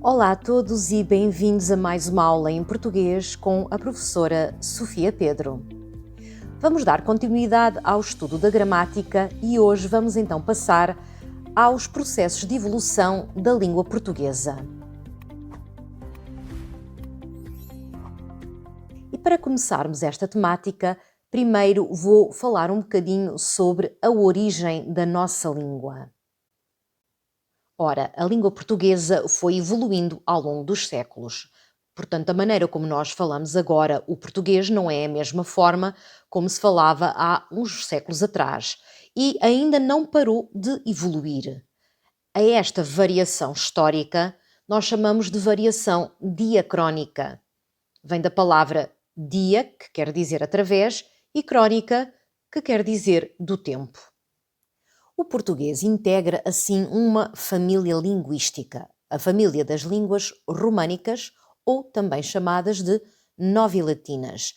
Olá a todos e bem-vindos a mais uma aula em português com a professora Sofia Pedro. Vamos dar continuidade ao estudo da gramática e hoje vamos então passar aos processos de evolução da língua portuguesa. E para começarmos esta temática, primeiro vou falar um bocadinho sobre a origem da nossa língua. Ora, a língua portuguesa foi evoluindo ao longo dos séculos. Portanto, a maneira como nós falamos agora o português não é a mesma forma como se falava há uns séculos atrás e ainda não parou de evoluir. A esta variação histórica nós chamamos de variação diacrónica. Vem da palavra dia, que quer dizer através, e crónica, que quer dizer do tempo. O português integra, assim, uma família linguística, a família das línguas românicas, ou também chamadas de novilatinas.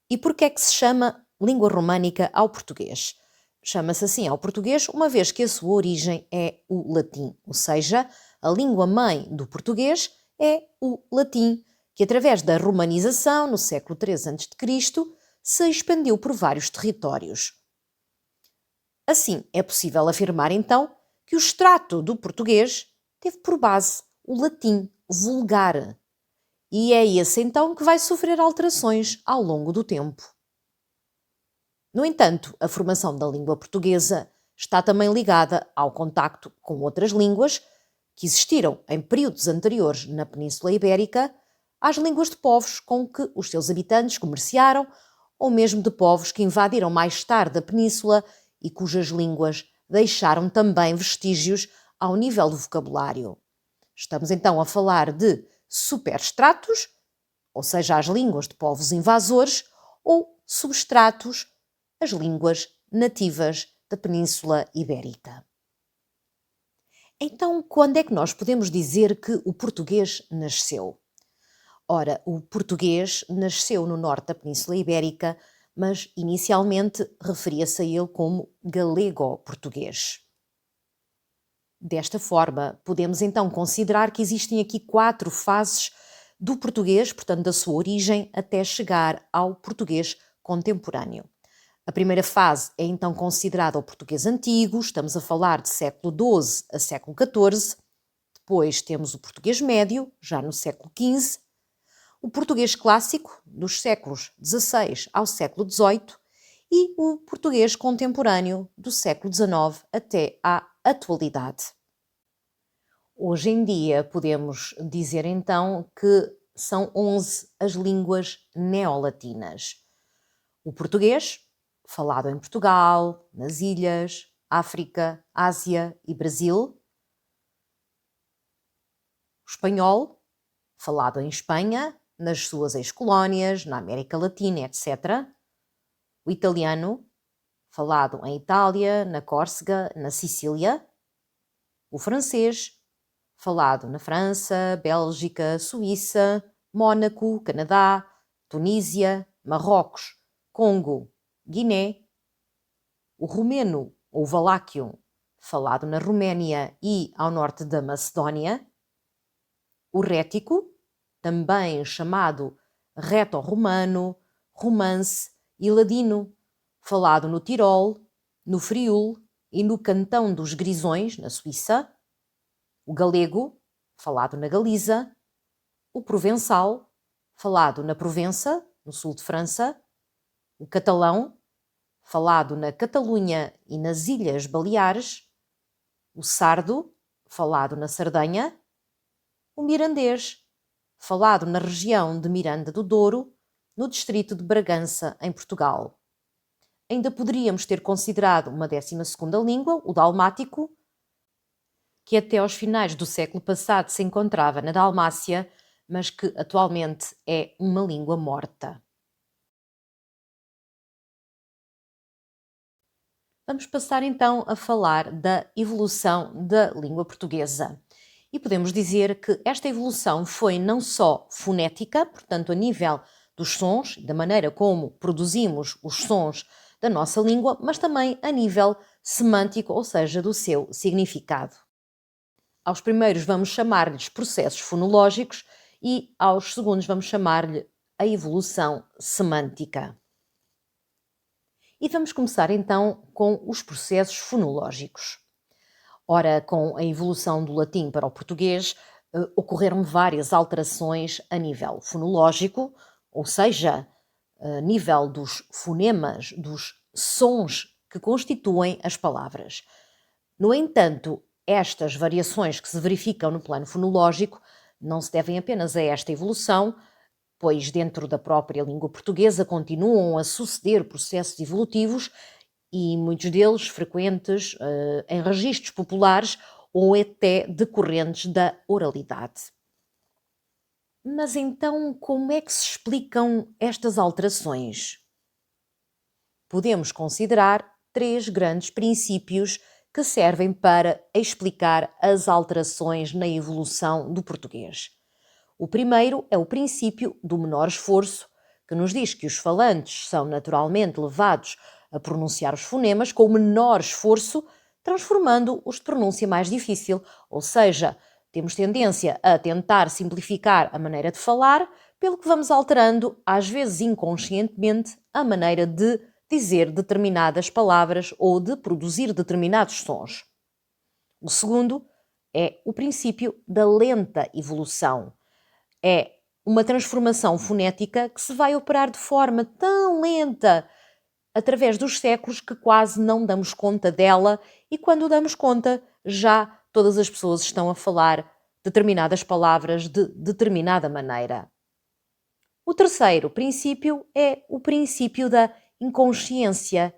E por que é que se chama língua românica ao português? Chama-se assim ao português uma vez que a sua origem é o latim, ou seja, a língua-mãe do português é o latim, que através da romanização, no século III a.C., se expandiu por vários territórios. Assim, é possível afirmar então que o extrato do português teve por base o latim vulgar. E é esse então que vai sofrer alterações ao longo do tempo. No entanto, a formação da língua portuguesa está também ligada ao contacto com outras línguas que existiram em períodos anteriores na Península Ibérica, às línguas de povos com que os seus habitantes comerciaram, ou mesmo de povos que invadiram mais tarde a península e cujas línguas deixaram também vestígios ao nível do vocabulário. Estamos então a falar de superstratos, ou seja, as línguas de povos invasores, ou substratos, as línguas nativas da Península Ibérica. Então, quando é que nós podemos dizer que o português nasceu? Ora, o português nasceu no norte da Península Ibérica, mas inicialmente referia-se a ele como galego-português. Desta forma, podemos então considerar que existem aqui 4 fases do português, portanto, da sua origem, até chegar ao português contemporâneo. A primeira fase é então considerada o português antigo, estamos a falar de século XII a século XIV. Depois temos o português médio, já no século XV. O português clássico, dos séculos XVI ao século XVIII, e o português contemporâneo, do século XIX até à atualidade. Hoje em dia podemos dizer então que são 11 as línguas neolatinas. O português, falado em Portugal, nas ilhas, África, Ásia e Brasil. O espanhol, falado em Espanha, nas suas ex-colónias, na América Latina, etc. O italiano, falado em Itália, na Córcega, na Sicília. O francês, falado na França, Bélgica, Suíça, Mónaco, Canadá, Tunísia, Marrocos, Congo, Guiné. O romeno, ou valáquio, falado na Roménia e ao norte da Macedónia. O rético, também chamado reto-romano, romance e ladino, falado no Tirol, no Friul e no Cantão dos Grisões, na Suíça. O galego, falado na Galiza. O provençal, falado na Provença, no sul de França. O catalão, falado na Catalunha e nas Ilhas Baleares. O sardo, falado na Sardenha. O mirandês, falado na região de Miranda do Douro, no distrito de Bragança, em Portugal. Ainda poderíamos ter considerado uma 12ª língua, o dalmático, que até aos finais do século passado se encontrava na Dalmácia, mas que atualmente é uma língua morta. Vamos passar então a falar da evolução da língua portuguesa. E podemos dizer que esta evolução foi não só fonética, portanto a nível dos sons, da maneira como produzimos os sons da nossa língua, mas também a nível semântico, ou seja, do seu significado. Aos primeiros vamos chamar-lhes processos fonológicos e aos segundos vamos chamar-lhe a evolução semântica. E vamos começar então com os processos fonológicos. Ora, com a evolução do latim para o português, ocorreram várias alterações a nível fonológico, ou seja, a nível dos fonemas, dos sons que constituem as palavras. No entanto, estas variações que se verificam no plano fonológico não se devem apenas a esta evolução, pois dentro da própria língua portuguesa continuam a suceder processos evolutivos e muitos deles frequentes em registros populares ou até decorrentes da oralidade. Mas então, como é que se explicam estas alterações? Podemos considerar três grandes princípios que servem para explicar as alterações na evolução do português. O primeiro é o princípio do menor esforço, que nos diz que os falantes são naturalmente levados a pronunciar os fonemas com o menor esforço, transformando-os de pronúncia mais difícil, ou seja, temos tendência a tentar simplificar a maneira de falar, pelo que vamos alterando, às vezes inconscientemente, a maneira de dizer determinadas palavras ou de produzir determinados sons. O segundo é o princípio da lenta evolução. É uma transformação fonética que se vai operar de forma tão lenta através dos séculos que quase não damos conta dela e quando damos conta já todas as pessoas estão a falar determinadas palavras de determinada maneira. O terceiro princípio é o princípio da inconsciência.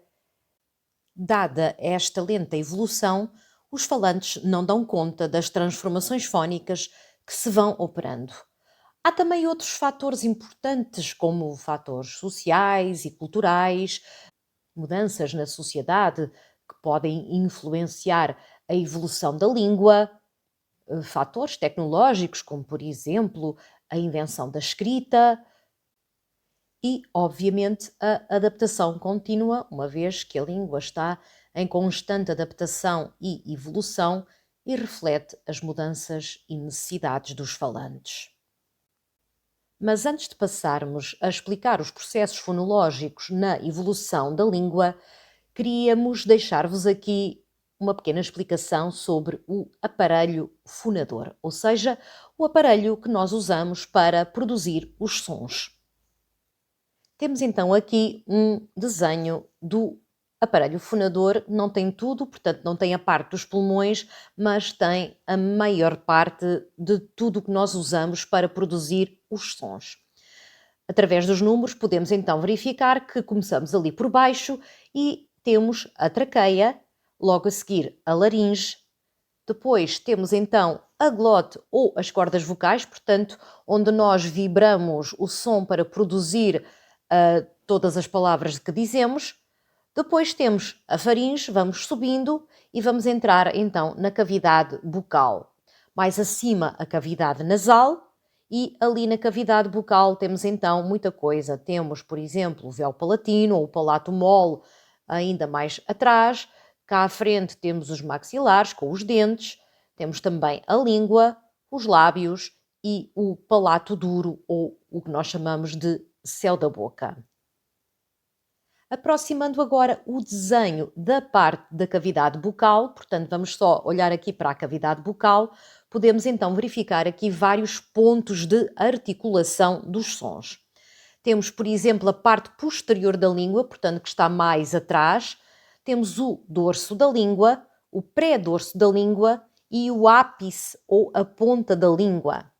Dada esta lenta evolução, os falantes não dão conta das transformações fónicas que se vão operando. Há também outros fatores importantes, como fatores sociais e culturais, mudanças na sociedade que podem influenciar a evolução da língua, fatores tecnológicos, como por exemplo a invenção da escrita e, obviamente, a adaptação contínua, uma vez que a língua está em constante adaptação e evolução e reflete as mudanças e necessidades dos falantes. Mas antes de passarmos a explicar os processos fonológicos na evolução da língua, queríamos deixar-vos aqui uma pequena explicação sobre o aparelho fonador, ou seja, o aparelho que nós usamos para produzir os sons. Temos então aqui um desenho do aparelho fonador, não tem tudo, portanto não tem a parte dos pulmões, mas tem a maior parte de tudo o que nós usamos para produzir os sons. Através dos números podemos então verificar que começamos ali por baixo e temos a traqueia, logo a seguir a laringe, depois temos então a glote ou as cordas vocais, portanto, onde nós vibramos o som para produzir todas as palavras que dizemos. Depois temos a faringe, vamos subindo e vamos entrar então na cavidade bucal. Mais acima a cavidade nasal e ali na cavidade bucal temos então muita coisa. Temos, por exemplo, o véu palatino ou o palato mole ainda mais atrás. Cá à frente temos os maxilares com os dentes. Temos também a língua, os lábios e o palato duro ou o que nós chamamos de céu da boca. Aproximando agora o desenho da parte da cavidade bucal, portanto vamos só olhar aqui para a cavidade bucal, podemos então verificar aqui vários pontos de articulação dos sons. Temos, por exemplo, a parte posterior da língua, portanto que está mais atrás, temos o dorso da língua, o pré-dorso da língua e o ápice ou a ponta da língua.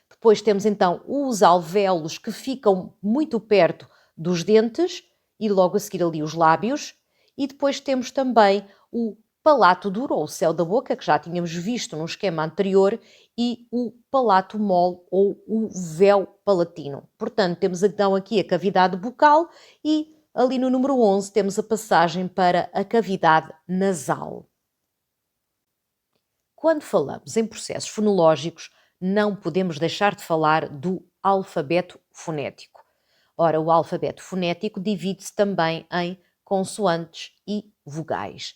Depois temos então os alvéolos que ficam muito perto dos dentes e logo a seguir ali os lábios. E depois temos também o palato duro ou o céu da boca, que já tínhamos visto no esquema anterior, e o palato mole ou o véu palatino. Portanto, temos então aqui a cavidade bucal e ali no número 11 temos a passagem para a cavidade nasal. Quando falamos em processos fonológicos, não podemos deixar de falar do alfabeto fonético. Ora, o alfabeto fonético divide-se também em consoantes e vogais.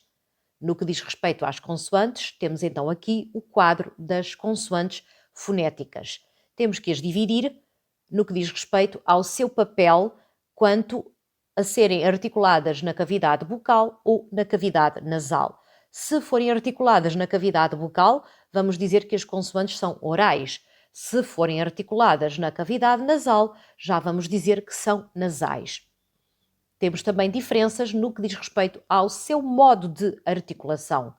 No que diz respeito às consoantes, temos então aqui o quadro das consoantes fonéticas. Temos que as dividir no que diz respeito ao seu papel quanto a serem articuladas na cavidade bucal ou na cavidade nasal. Se forem articuladas na cavidade bucal, vamos dizer que as consoantes são orais. Se forem articuladas na cavidade nasal, já vamos dizer que são nasais. Temos também diferenças no que diz respeito ao seu modo de articulação.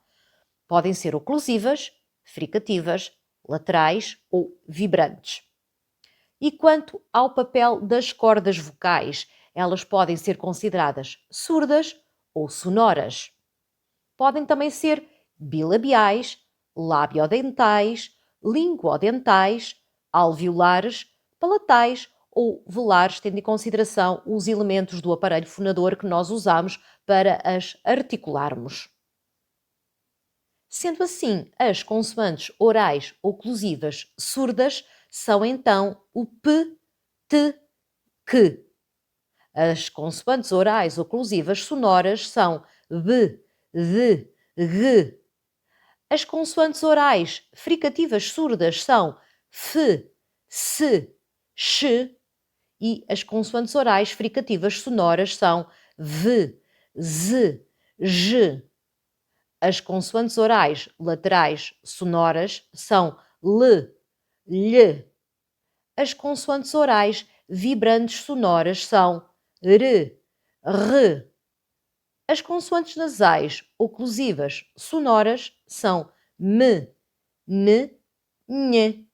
Podem ser oclusivas, fricativas, laterais ou vibrantes. E quanto ao papel das cordas vocais, elas podem ser consideradas surdas ou sonoras. Podem também ser bilabiais, labiodentais, linguodentais, alveolares, palatais ou velares, tendo em consideração os elementos do aparelho fonador que nós usamos para as articularmos. Sendo assim, as consoantes orais oclusivas surdas são então o P, T, Q. As consoantes orais oclusivas sonoras são B, D, G. As consoantes orais fricativas surdas são F, S, X e as consoantes orais fricativas sonoras são V, Z, G. As consoantes orais laterais sonoras são L, Lh. As consoantes orais vibrantes sonoras são R, R. As consoantes nasais oclusivas sonoras são M, N, Nh.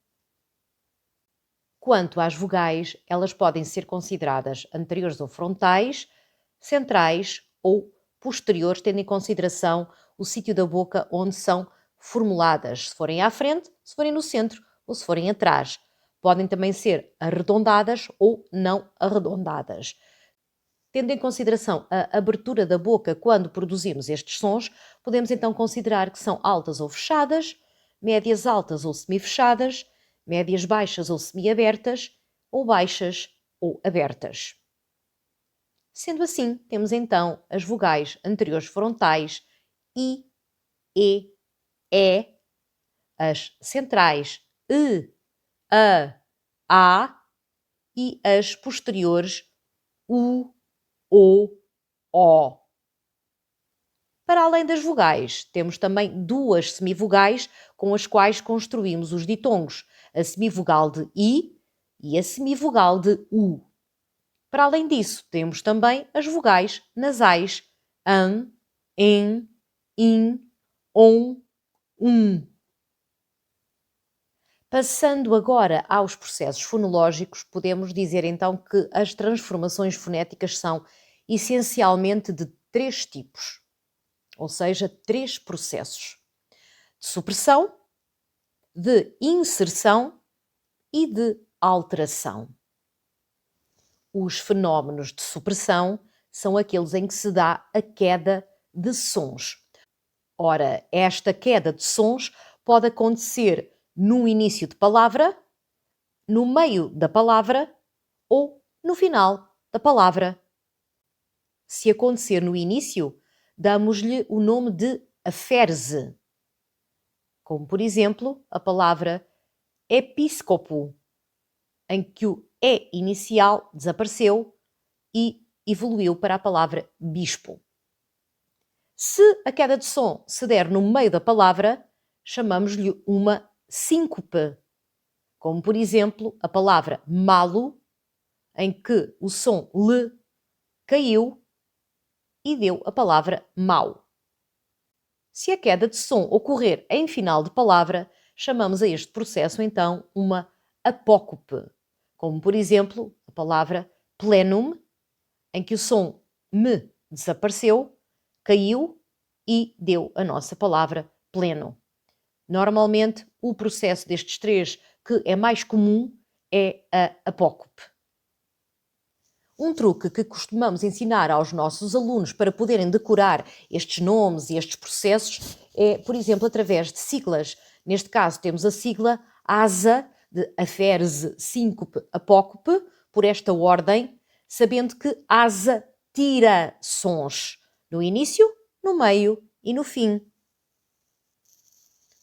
Quanto às vogais, elas podem ser consideradas anteriores ou frontais, centrais ou posteriores, tendo em consideração o sítio da boca onde são formuladas, se forem à frente, se forem no centro ou se forem atrás. Podem também ser arredondadas ou não arredondadas. Tendo em consideração a abertura da boca quando produzimos estes sons, podemos então considerar que são altas ou fechadas, médias altas ou semifechadas, médias baixas ou semiabertas, ou baixas ou abertas. Sendo assim, temos então as vogais anteriores frontais I, E, as centrais I, A e as posteriores U, O. Para além das vogais, temos também duas semivogais com as quais construímos os ditongos, a semivogal de I e a semivogal de U. Para além disso, temos também as vogais nasais an, en, in, on, Passando agora aos processos fonológicos, podemos dizer então que as transformações fonéticas são essencialmente de três tipos, ou seja, três processos: de supressão, de inserção e de alteração. Os fenómenos de supressão são aqueles em que se dá a queda de sons. Ora, esta queda de sons pode acontecer no início de palavra, no meio da palavra ou no final da palavra. Se acontecer no início, damos-lhe o nome de aferse, como por exemplo a palavra episcopo, em que o E inicial desapareceu e evoluiu para a palavra bispo. Se a queda de som se der no meio da palavra, chamamos-lhe uma síncope, como por exemplo a palavra malo, em que o som L caiu e deu a palavra mau. Se a queda de som ocorrer em final de palavra, chamamos a este processo então uma apócope, como por exemplo a palavra plenum, em que o som M desapareceu, caiu e deu a nossa palavra pleno. Normalmente, o processo destes três que é mais comum é a apócope. Um truque que costumamos ensinar aos nossos alunos para poderem decorar estes nomes e estes processos é, por exemplo, através de siglas. Neste caso, temos a sigla ASA, de aferse, síncope, apócope, por esta ordem, sabendo que ASA tira sons no início, no meio e no fim.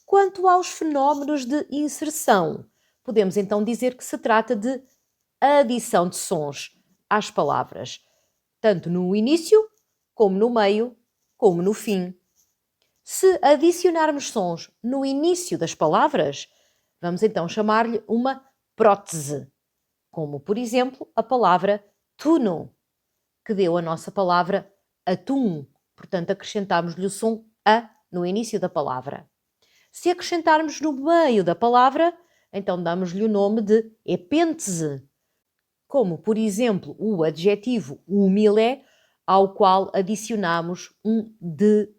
Quanto aos fenómenos de inserção, podemos então dizer que se trata de adição de sons às palavras, tanto no início, como no meio, como no fim. Se adicionarmos sons no início das palavras, vamos então chamar-lhe uma prótese, como por exemplo a palavra tuno, que deu a nossa palavra atum. Portanto, acrescentámos-lhe o som a no início da palavra. Se acrescentarmos no meio da palavra, então damos-lhe o nome de epêntese, como por exemplo o adjetivo humilé, ao qual adicionamos um de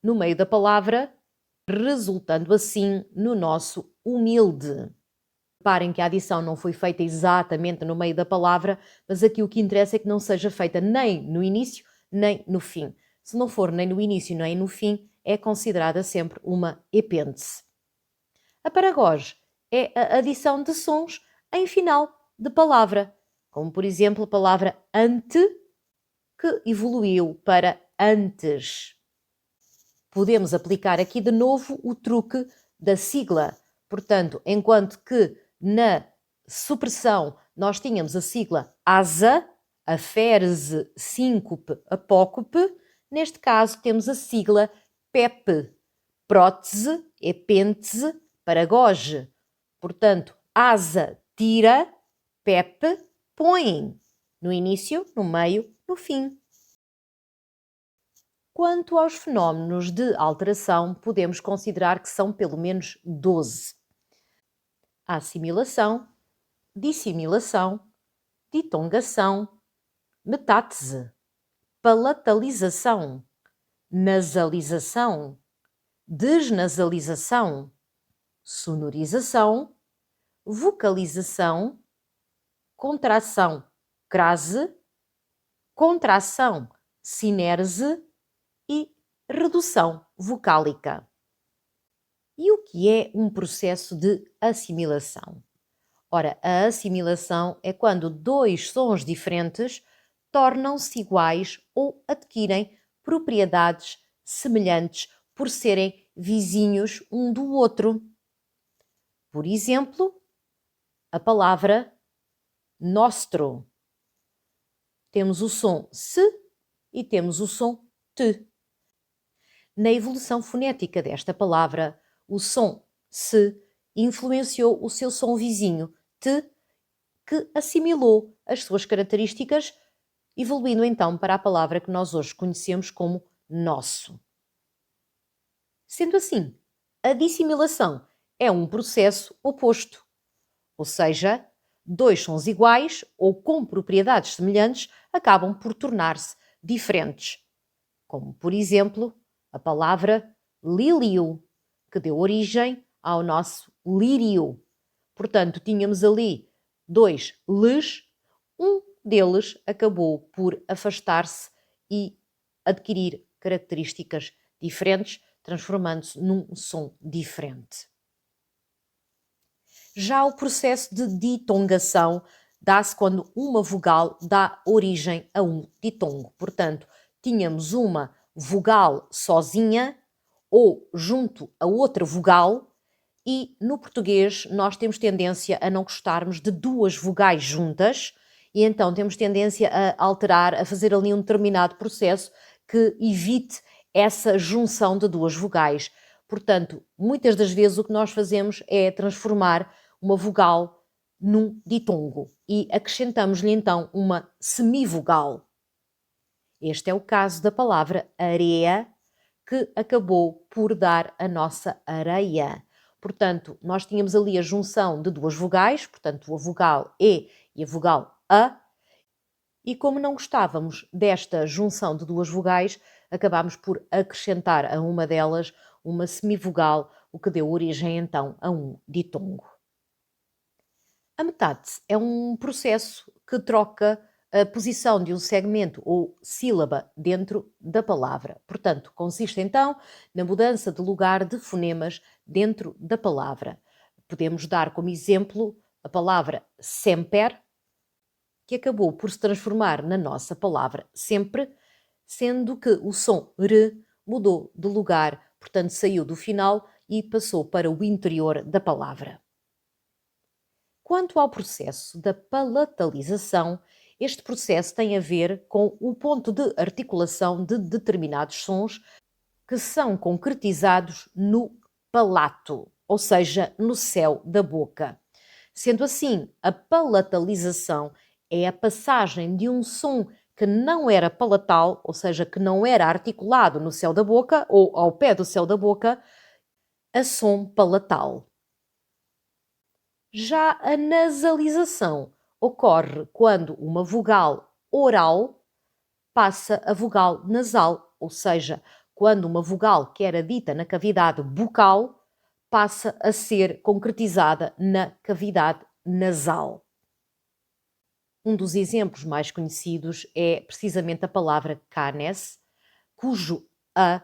no meio da palavra, resultando assim no nosso humilde. Reparem que a adição não foi feita exatamente no meio da palavra, mas aqui o que interessa é que não seja feita nem no início, nem no fim. Se não for nem no início, nem no fim, é considerada sempre uma epêntese. A paragoge é a adição de sons em final de palavra, como por exemplo a palavra ante, que evoluiu para antes. Podemos aplicar aqui de novo o truque da sigla. Portanto, enquanto que na supressão nós tínhamos a sigla asa, aférese, síncope, apócope, neste caso temos a sigla PEP, prótese, epêntese, paragoge. Portanto, asa, tira, PEP, põe. No início, no meio, no fim. Quanto aos fenómenos de alteração, podemos considerar que são pelo menos 12. Assimilação, dissimilação, ditongação, metátese, palatalização, nasalização, desnasalização, sonorização, vocalização, contração, crase, contração, sinerse e redução vocálica. E o que é um processo de assimilação? Ora, a assimilação é quando dois sons diferentes tornam-se iguais ou adquirem propriedades semelhantes por serem vizinhos um do outro. Por exemplo, a palavra nostro. Temos o som se e temos o som te. Na evolução fonética desta palavra, o som se influenciou o seu som vizinho, te, que assimilou as suas características, evoluindo então para a palavra que nós hoje conhecemos como nosso. Sendo assim, a dissimilação é um processo oposto, ou seja, dois sons iguais ou com propriedades semelhantes acabam por tornar-se diferentes, como por exemplo a palavra lílio, que deu origem ao nosso lírio. Portanto, tínhamos ali dois les, um deles acabou por afastar-se e adquirir características diferentes, transformando-se num som diferente. Já o processo de ditongação dá-se quando uma vogal dá origem a um ditongo. Portanto, tínhamos uma vogal sozinha ou junto a outra vogal, e no português nós temos tendência a não gostarmos de duas vogais juntas, e então temos tendência a alterar, a fazer ali um determinado processo que evite essa junção de duas vogais. Portanto, muitas das vezes o que nós fazemos é transformar uma vogal num ditongo e acrescentamos-lhe então uma semivogal. Este é o caso da palavra areia, que acabou por dar a nossa areia. Portanto, nós tínhamos ali a junção de duas vogais, portanto, a vogal E e a vogal A, e como não gostávamos desta junção de duas vogais, acabámos por acrescentar a uma delas uma semivogal, o que deu origem então a um ditongo. A metátese é um processo que troca a posição de um segmento ou sílaba dentro da palavra. Portanto, consiste então na mudança de lugar de fonemas dentro da palavra. Podemos dar como exemplo a palavra semper, que acabou por se transformar na nossa palavra sempre, sendo que o som r mudou de lugar, portanto saiu do final e passou para o interior da palavra. Quanto ao processo da palatalização, este processo tem a ver com o ponto de articulação de determinados sons que são concretizados no palato, ou seja, no céu da boca. Sendo assim, a palatalização é a passagem de um som que não era palatal, ou seja, que não era articulado no céu da boca ou ao pé do céu da boca, a som palatal. Já a nasalização ocorre quando uma vogal oral passa a vogal nasal, ou seja, quando uma vogal que era dita na cavidade bucal passa a ser concretizada na cavidade nasal. Um dos exemplos mais conhecidos é precisamente a palavra canes, cujo a,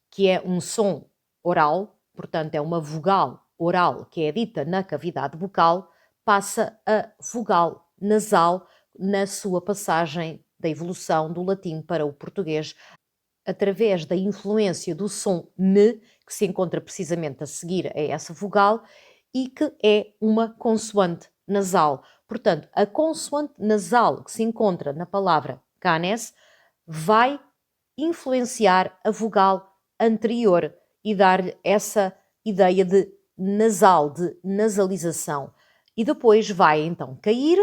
que é um som oral, portanto é uma vogal oral que é dita na cavidade bucal, passa a vogal nasal na sua passagem da evolução do latim para o português, através da influência do som n, que se encontra precisamente a seguir a essa vogal, e que é uma consoante nasal. Portanto, a consoante nasal que se encontra na palavra canes vai influenciar a vogal anterior e dar-lhe essa ideia de nasal, de nasalização. E depois vai então cair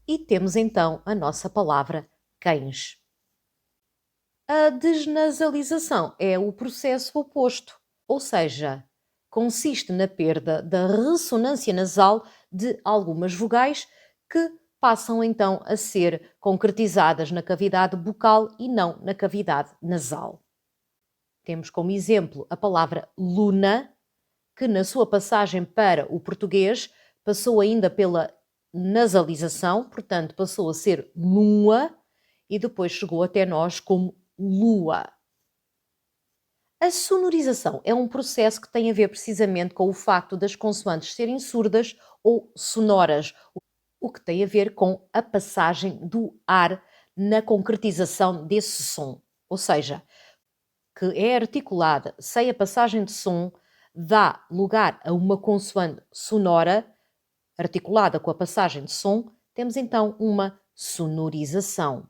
e temos então a nossa palavra cães. A desnasalização é o processo oposto, ou seja, consiste na perda da ressonância nasal de algumas vogais que passam então a ser concretizadas na cavidade bucal e não na cavidade nasal. Temos como exemplo a palavra luna, que na sua passagem para o português passou ainda pela nasalização, portanto passou a ser lua e depois chegou até nós como lua. A sonorização é um processo que tem a ver precisamente com o facto das consoantes serem surdas ou sonoras, o que tem a ver com a passagem do ar na concretização desse som. Ou seja, que é articulada sem a passagem de som, dá lugar a uma consoante sonora, articulada com a passagem de som, temos então uma sonorização.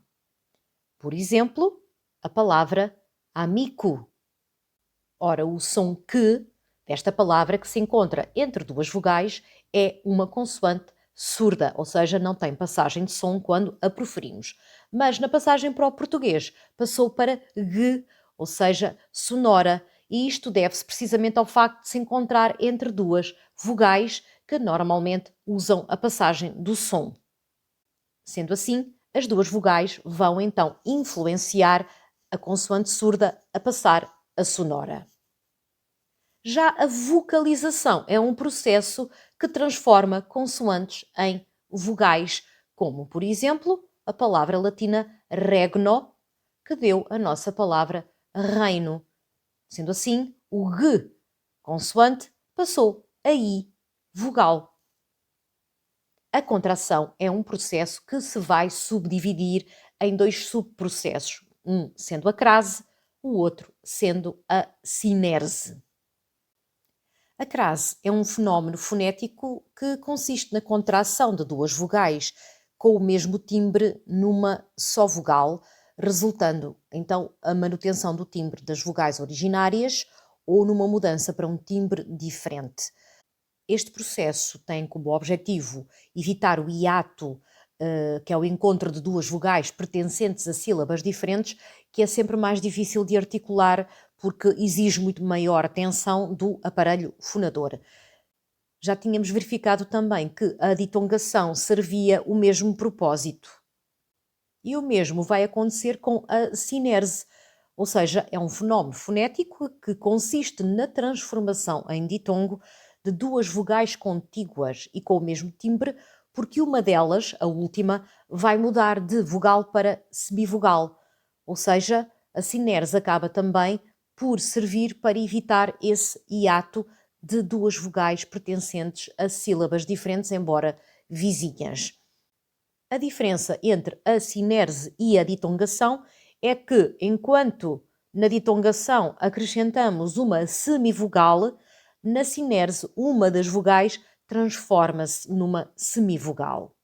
Por exemplo, a palavra amigo. Ora, o som que desta palavra, que se encontra entre duas vogais, é uma consoante surda, ou seja, não tem passagem de som quando a proferimos. Mas na passagem para o português passou para g, ou seja, sonora, e isto deve-se precisamente ao facto de se encontrar entre duas vogais que normalmente usam a passagem do som. Sendo assim, as duas vogais vão então influenciar a consoante surda a passar a sonora. Já a vocalização é um processo que transforma consoantes em vogais, como, por exemplo, a palavra latina regno, que deu a nossa palavra reino. Sendo assim, o g, consoante, passou a i, vogal. A contração é um processo que se vai subdividir em dois subprocessos, um sendo a crase, o outro sendo a sinerse. A crase é um fenómeno fonético que consiste na contração de duas vogais com o mesmo timbre numa só vogal, resultando então a manutenção do timbre das vogais originárias ou numa mudança para um timbre diferente. Este processo tem como objetivo evitar o hiato, que é o encontro de duas vogais pertencentes a sílabas diferentes, que é sempre mais difícil de articular porque exige muito maior tensão do aparelho fonador. Já tínhamos verificado também que a ditongação servia o mesmo propósito. E o mesmo vai acontecer com a sinerse, ou seja, é um fenómeno fonético que consiste na transformação em ditongo de duas vogais contíguas e com o mesmo timbre, porque uma delas, a última, vai mudar de vogal para semivogal. Ou seja, a sinerse acaba também por servir para evitar esse hiato de duas vogais pertencentes a sílabas diferentes, embora vizinhas. A diferença entre a sinerse e a ditongação é que, enquanto Na ditongação, acrescentamos uma semivogal. Na cinerse, uma das vogais transforma-se numa semivogal.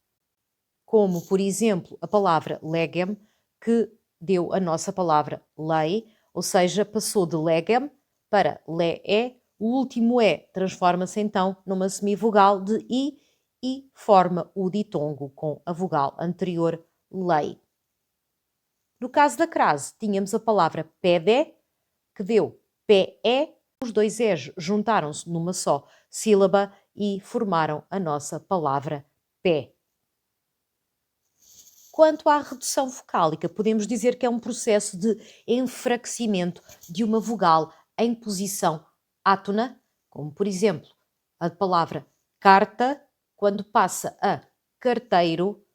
Como, por exemplo, a palavra legem, que deu a nossa palavra lei, ou seja, passou de legem para le-é. O último E transforma-se então numa semivogal de I e forma o ditongo com a vogal anterior, lei. No caso da crase, tínhamos a palavra pede, que deu pé-é. Os dois Es juntaram-se numa só sílaba e formaram a nossa palavra pé. Quanto à redução vocálica, podemos dizer que é um processo de enfraquecimento de uma vogal em posição átona, como por exemplo a palavra carta, quando passa a carteiro,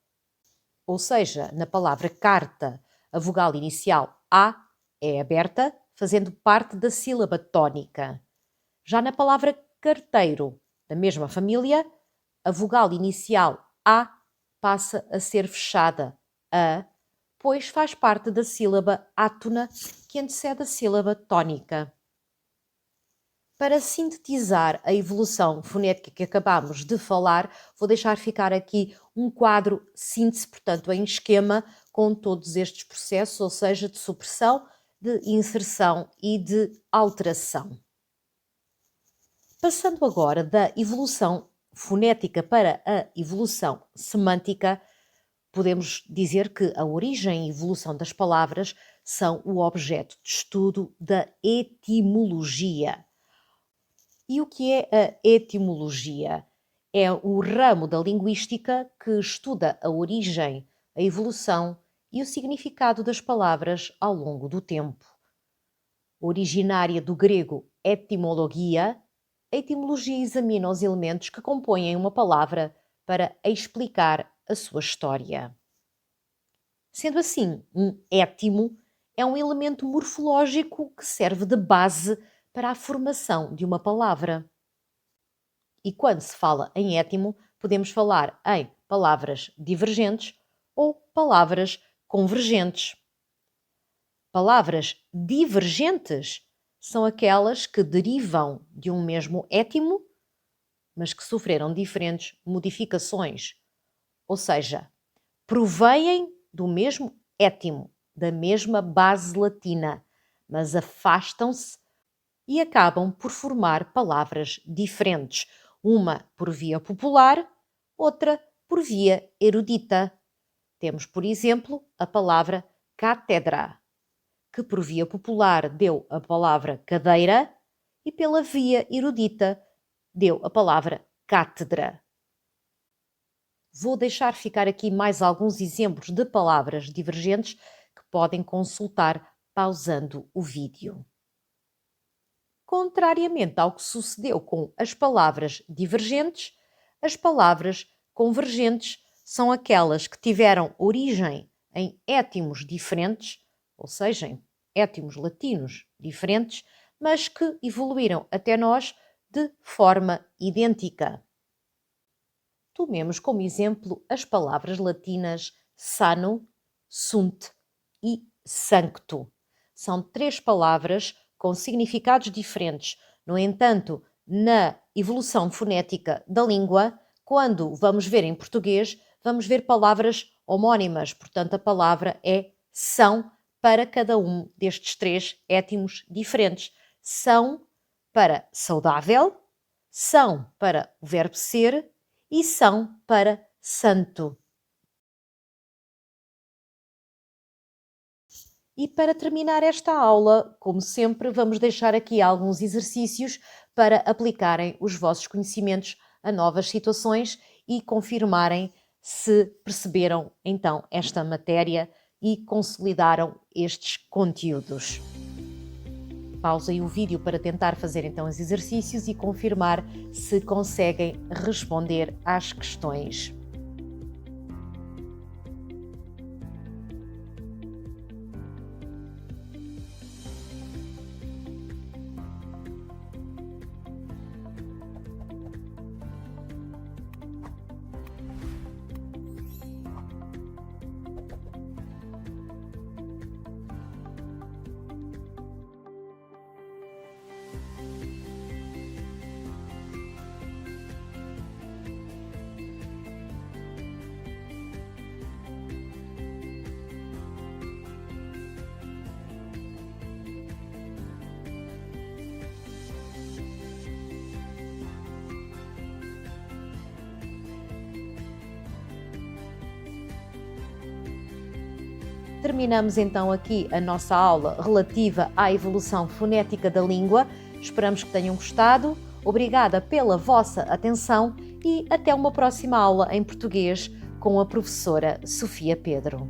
ou seja, na palavra carta, a vogal inicial A é aberta, fazendo parte da sílaba tónica. Já na palavra carteiro, da mesma família, a vogal inicial A passa a ser fechada a, pois faz parte da sílaba átona que antecede a sílaba tónica. Para sintetizar a evolução fonética que acabamos de falar, vou deixar ficar aqui um quadro síntese, portanto, em esquema, com todos estes processos, ou seja, de supressão, de inserção e de alteração. Passando agora da evolução fonética para a evolução semântica, podemos dizer que a origem e evolução das palavras são o objeto de estudo da etimologia. E o que é a etimologia? É o ramo da linguística que estuda a origem, a evolução e o significado das palavras ao longo do tempo. Originária do grego etimologia, a etimologia examina os elementos que compõem uma palavra para explicar a sua história. Sendo assim, um étimo é um elemento morfológico que serve de base para a formação de uma palavra. E quando se fala em étimo, podemos falar em palavras divergentes ou palavras convergentes. Palavras divergentes são aquelas que derivam de um mesmo étimo, mas que sofreram diferentes modificações, ou seja, provêm do mesmo étimo, da mesma base latina, mas afastam-se e acabam por formar palavras diferentes, uma por via popular, outra por via erudita. Temos, por exemplo, a palavra cátedra, que por via popular deu a palavra cadeira e pela via erudita deu a palavra cátedra. Vou deixar ficar aqui mais alguns exemplos de palavras divergentes que podem consultar pausando o vídeo. Contrariamente ao que sucedeu com as palavras divergentes, as palavras convergentes são aquelas que tiveram origem em étimos diferentes, ou seja, em étimos latinos diferentes, mas que evoluíram até nós de forma idêntica. Tomemos como exemplo as palavras latinas sano, sunt e sancto. São três palavras com significados diferentes. No entanto, na evolução fonética da língua, quando vamos ver em português, vamos ver palavras homónimas. Portanto, a palavra é são para cada um destes três étimos diferentes. São para saudável, são para o verbo ser e são para santo. E para terminar esta aula, como sempre, vamos deixar aqui alguns exercícios para aplicarem os vossos conhecimentos a novas situações e confirmarem se perceberam então esta matéria e consolidaram estes conteúdos. Pausem o vídeo para tentar fazer então os exercícios e confirmar se conseguem responder às questões. Terminamos então aqui a nossa aula relativa à evolução fonética da língua. Esperamos que tenham gostado. Obrigada pela vossa atenção e até uma próxima aula em português com a professora Sofia Pedro.